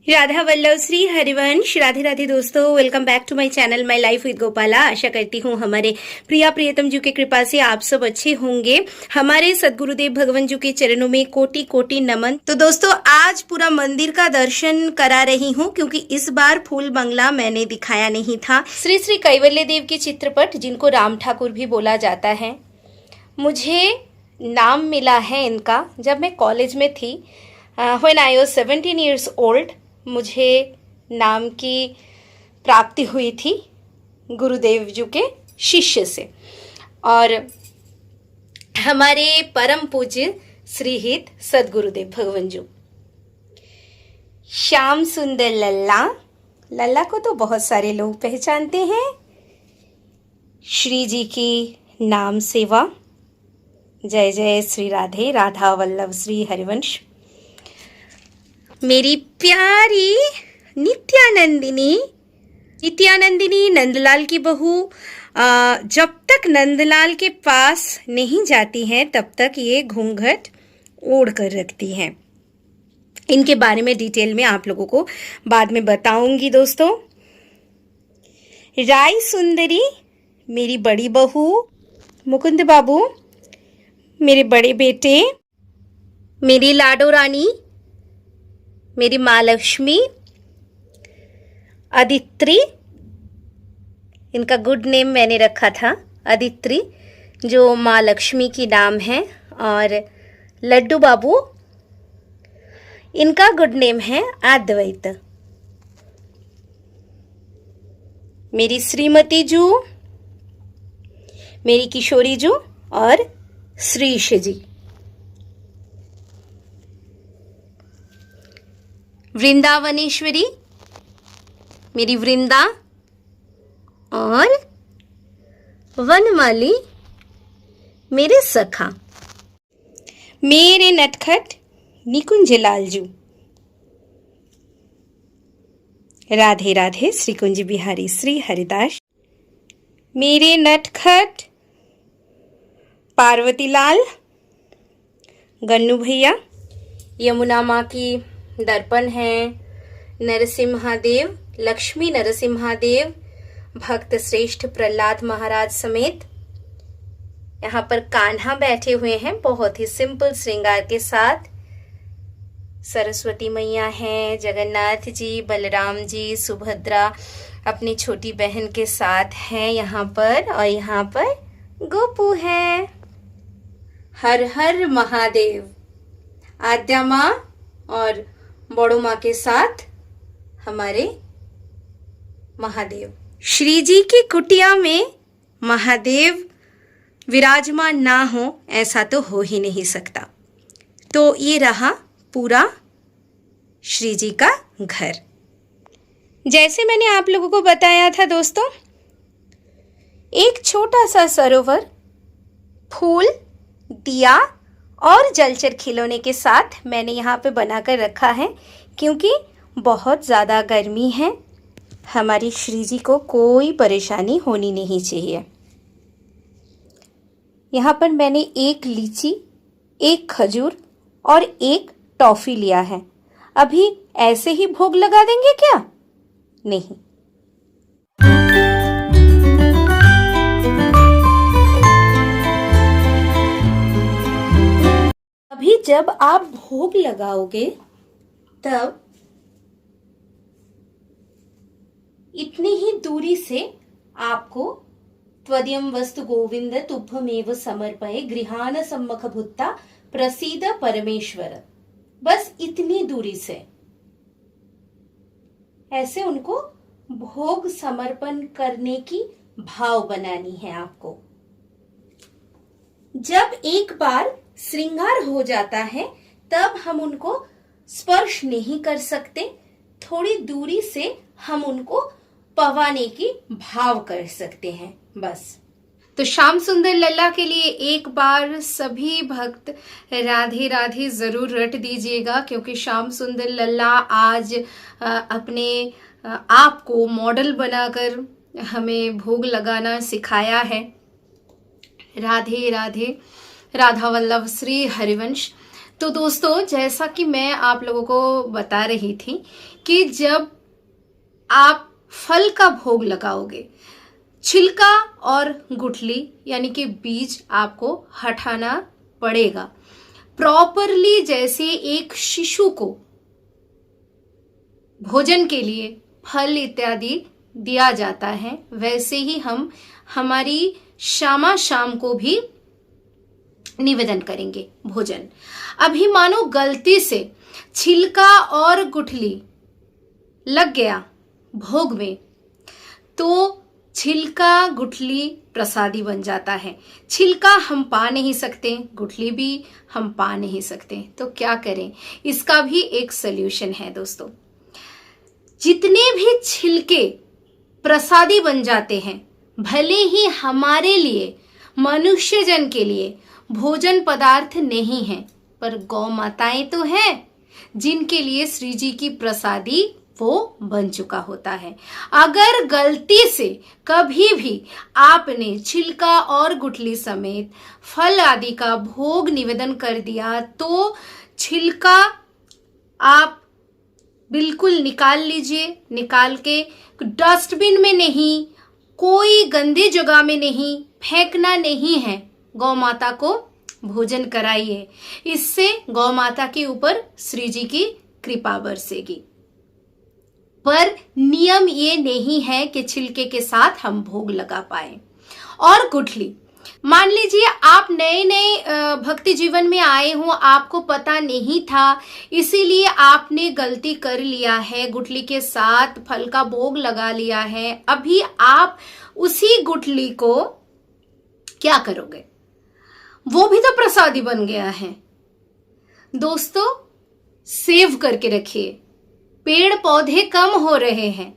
राधा वल्लभ श्री हरिवंश। राधे राधे दोस्तों, welcome back to my channel my life with Gopala. आशा करती हूँ हमारे प्रिया प्रियतम जी की कृपा से आप सब अच्छे होंगे। हमारे सदगुरुदेव भगवान जी के चरणों में कोटि कोटि नमन। तो दोस्तों, आज पूरा मंदिर का दर्शन करा रही हूँ क्योंकि इस बार फूल बंगला मैंने दिखाया नहीं था। श्री श्री कैवल्य देव के चित्रपट, जिनको राम ठाकुर भी बोला जाता है, मुझे नाम मिला है इनका जब मैं कॉलेज में थी। When I was 17 years old, मुझे नाम की प्राप्ति हुई थी गुरुदेव जी के शिष्य से। और हमारे परम पूज्य श्रीहित सदगुरुदेव भगवान जी, श्याम सुंदर लल्ला। लल्ला को तो बहुत सारे लोग पहचानते हैं। श्री जी की नाम सेवा। जय जय श्री राधे, राधा वल्लभ श्री हरिवंश। मेरी प्यारी नित्यानंदिनी नंदलाल की बहू जब तक नंदलाल के पास नहीं जाती हैं तब तक ये घूंघट ओढ़ कर रखती हैं। इनके बारे में डिटेल में आप लोगों को बाद में बताऊंगी दोस्तों। राय सुंदरी मेरी बड़ी बहू, मुकुंद बाबू मेरे बड़े बेटे, मेरी लाडो रानी, मेरी माँ लक्ष्मी, अदित्री, इनका गुड नेम मैंने रखा था अदित्री, जो माँ लक्ष्मी की नाम है। और लड्डू बाबू, इनका गुड नेम है अद्वैत। मेरी श्रीमती जू, मेरी किशोरी जू और श्रीश जी। वृंदावनेश्वरी मेरी वृंदा और वनमाली मेरे सखा। मेरे नटखट निकुंज लालजू। राधे राधे श्री कुंज बिहारी श्री हरिदास। मेरे नटखट पार्वती लाल, गन्नू भैया, यमुना माँ की दर्पण है, नरसिम्हादेव, लक्ष्मी नरसिम्हादेव, भक्त श्रेष्ठ प्रहलाद महाराज समेत। यहाँ पर कान्हा बैठे हुए हैं बहुत ही सिंपल श्रृंगार के साथ। सरस्वती मैया हैं, जगन्नाथ जी, बलराम जी, सुभद्रा अपनी छोटी बहन के साथ हैं यहाँ पर। और यहाँ पर गोपू है। हर हर महादेव। आद्या माँ और बड़ो माँ के साथ हमारे महादेव। श्री जी की कुटिया में महादेव विराजमान ना हो ऐसा तो हो ही नहीं सकता। तो ये रहा पूरा श्री जी का घर। जैसे मैंने आप लोगों को बताया था दोस्तों, एक छोटा सा सरोवर फूल, दिया और जलचर खिलौने के साथ मैंने यहाँ पे बनाकर रखा है क्योंकि बहुत ज़्यादा गर्मी है। हमारी श्री जी को कोई परेशानी होनी नहीं चाहिए। यहाँ पर मैंने एक लीची, एक खजूर और एक टॉफ़ी लिया है। अभी ऐसे ही भोग लगा देंगे क्या? नहीं। अभी जब आप भोग लगाओगे तब इतनी ही दूरी से आपको त्वदीयं वस्तु गोविंद तुभ्यमेव समर्पये गृहाण सम्मुख भूत्ता प्रसीद परमेश्वर, बस इतनी दूरी से ऐसे उनको भोग समर्पण करने की भाव बनानी है आपको। जब एक बार श्रृंगार हो जाता है तब हम उनको स्पर्श नहीं कर सकते, थोड़ी दूरी से हम उनको पवाने की भाव कर सकते हैं बस। तो श्याम सुंदर लल्ला के लिए एक बार सभी भक्त राधे राधे जरूर रट दीजिएगा, क्योंकि श्याम सुंदर लल्ला आज अपने आप को मॉडल बनाकर हमें भोग लगाना सिखाया है। राधे राधे, राधा वल्लभ श्री हरिवंश। तो दोस्तों, जैसा कि मैं आप लोगों को बता रही थी कि जब आप फल का भोग लगाओगे, छिलका और गुठली यानी कि बीज आपको हटाना पड़ेगा। प्रॉपरली जैसे एक शिशु को भोजन के लिए फल इत्यादि दिया जाता है, वैसे ही हम हमारी श्यामा शाम को भी निवेदन करेंगे भोजन। अभी मानो गलती से छिलका और गुठली लग गया भोग में, तो छिलका गुठली प्रसादी बन जाता है। छिलका हम पा नहीं सकते, गुठली भी हम पा नहीं सकते, तो क्या करें? इसका भी एक सल्यूशन है दोस्तों। जितने भी छिलके प्रसादी बन जाते हैं, भले ही हमारे लिए, मनुष्य जन के लिए भोजन पदार्थ नहीं है, पर गौ माताएं तो हैं जिनके लिए श्री जी की प्रसादी वो बन चुका होता है। अगर गलती से कभी भी आपने छिलका और गुठली समेत फल आदि का भोग निवेदन कर दिया, तो छिलका आप बिल्कुल निकाल लीजिए। निकाल के डस्टबिन में नहीं, कोई गंदी जगह में नहीं फेंकना नहीं है। गौ माता को भोजन कराइए, इससे गौ माता के ऊपर श्री जी की कृपा बरसेगी। पर नियम ये नहीं है कि छिलके के साथ हम भोग लगा पाए। और गुठली, मान लीजिए आप नए नए भक्ति जीवन में आए हो, आपको पता नहीं था, इसीलिए आपने गलती कर लिया है, गुठली के साथ फल का भोग लगा लिया है। अभी आप उसी गुठली को क्या करोगे? वो भी तो प्रसादी बन गया है। दोस्तों, सेव करके रखिए। पेड़ पौधे कम हो रहे हैं,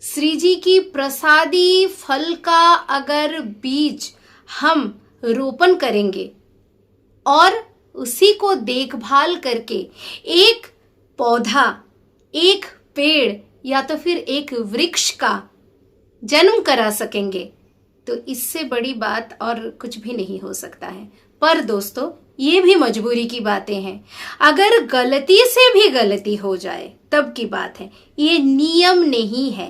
श्री जी की प्रसादी फल का अगर बीज हम रोपण करेंगे और उसी को देखभाल करके एक पौधा, एक पेड़ या तो फिर एक वृक्ष का जन्म करा सकेंगे, तो इससे बड़ी बात और कुछ भी नहीं हो सकता है। पर दोस्तों, ये भी मजबूरी की बातें हैं। अगर गलती से भी गलती हो जाए तब की बात है, ये नियम नहीं है।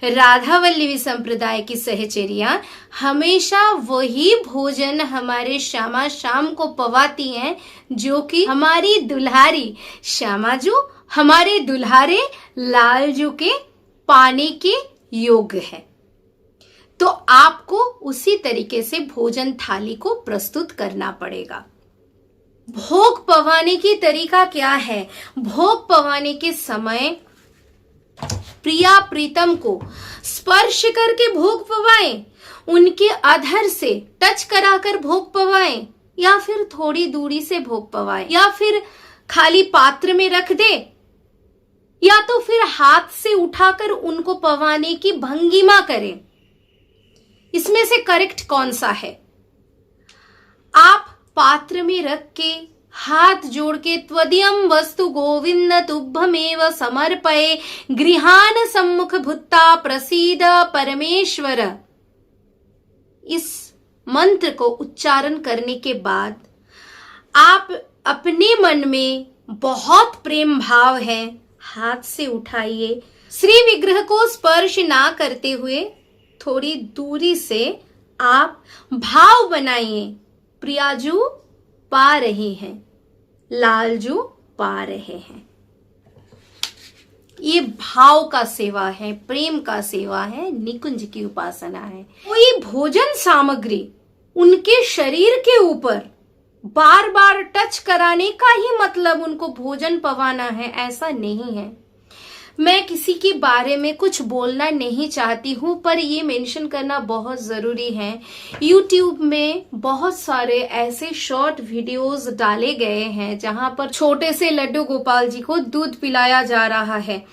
राधा वल्लभी संप्रदाय की सहचरियां हमेशा वही भोजन हमारे श्यामा शाम को पवाती हैं जो कि हमारी दुल्हारी श्यामा जो हमारे दुल्हारे लालजू के पाने के योग्य है। तो आपको उसी तरीके से भोजन थाली को प्रस्तुत करना पड़ेगा। भोग पवाने की तरीका क्या है? भोग पवाने के समय प्रिया प्रीतम को स्पर्श करके भोग पवाएं, उनके अधर से टच कराकर भोग पवाएं, या फिर थोड़ी दूरी से भोग पवाएं, या फिर खाली पात्र में रख दे, या तो फिर हाथ से उठाकर उनको पवाने की भंगिमा करें। इसमें से करेक्ट कौन सा है? आप पात्र में रख के हाथ जोड़ के त्वदीयं वस्तु गोविंद तुभ्यमेव समर्पये गृहान सम्मुख भूत्ता प्रसीद परमेश्वर, इस मंत्र को उच्चारण करने के बाद आप अपने मन में बहुत प्रेम भाव है, हाथ से उठाइए, श्री विग्रह को स्पर्श ना करते हुए थोड़ी दूरी से आप भाव बनाइए, प्रियाजू पा रहे हैं, लालजू पा रहे हैं। ये भाव का सेवा है, प्रेम का सेवा है, निकुंज की उपासना है। कोई भोजन सामग्री उनके शरीर के ऊपर बार बार टच कराने का ही मतलब उनको भोजन पवाना है, ऐसा नहीं है। मैं किसी के बारे में कुछ बोलना नहीं चाहती हूँ, पर ये मेंशन करना बहुत जरूरी है। YouTube में बहुत सारे ऐसे शॉर्ट वीडियोस डाले गए हैं जहां पर छोटे से लड्डू गोपाल जी को दूध पिलाया जा रहा है।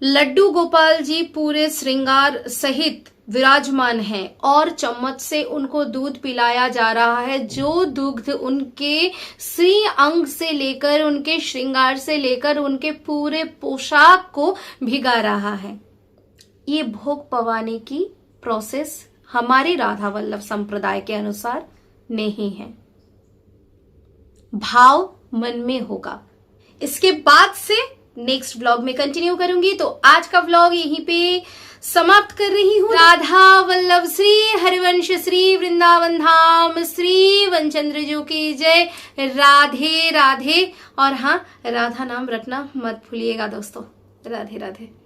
लड्डू गोपाल जी पूरे श्रृंगार सहित विराजमान हैं और चम्मच से उनको दूध पिलाया जा रहा है, जो दुग्ध उनके श्री अंग से लेकर, उनके श्रृंगार से लेकर उनके पूरे पोशाक को भिगा रहा है। ये भोग पवाने की प्रोसेस हमारे राधा वल्लभ संप्रदाय के अनुसार नहीं है। भाव मन में होगा। इसके बाद से नेक्स्ट व्लॉग में कंटिन्यू करूंगी। तो आज का व्लॉग यहीं पे समाप्त कर रही हूँ। राधा वल्लभ श्री हरिवंश श्री वृंदावन धाम श्री वनचंद्र जी की जय। राधे राधे। और हाँ, राधा नाम रटना मत भूलिएगा दोस्तों। राधे राधे।